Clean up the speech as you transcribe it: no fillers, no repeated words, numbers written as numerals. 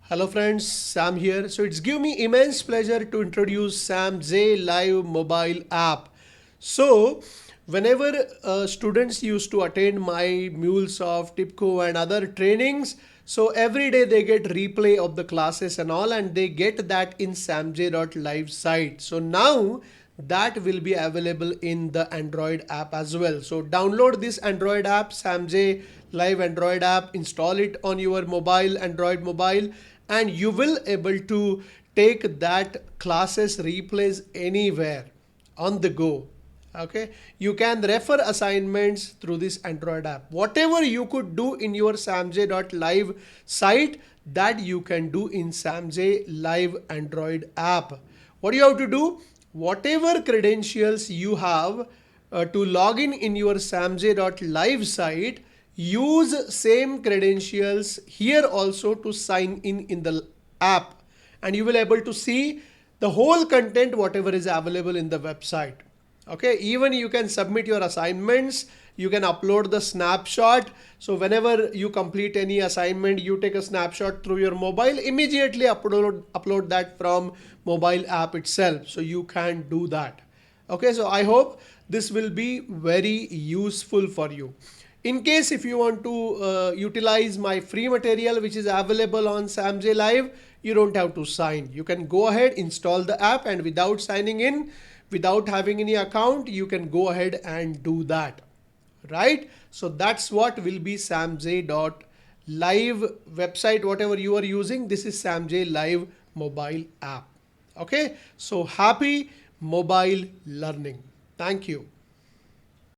Hello friends, Sam here. So it's give me immense pleasure to introduce Samj Live Mobile App. So whenever students used to attend my Mulesoft, Tibco and other trainings, so every day they get replay of the classes and all, and they get that in samj.live site. So now that will be available in the Android app as well. So download this Android app, Samj Live Android App, install it on your mobile, Android mobile, and you will able to take that classes replays anywhere on the go. Okay, you can refer assignments through this Android app. Whatever you could do in your samj.live site, that you can do in Samj Live Android app. What do you have to do? Whatever credentials you have to log in your samj.live site, use same credentials here also to sign in the app, and you will able to see the whole content whatever is available in the website. Okay, even you can submit your assignments, you can upload the snapshot. So whenever you complete any assignment, you take a snapshot through your mobile, immediately upload that from mobile app itself. So you can do that. Okay, so I hope this will be very useful for you. In case if you want to utilize my free material which is available on Samj Live, you don't have to sign. You can go ahead, install the app, and without signing in, without having any account, you can go ahead and do that. Right? So that's what will be samj.live website, whatever you are using. This is Samj Live mobile app. Okay, so happy mobile learning. Thank you.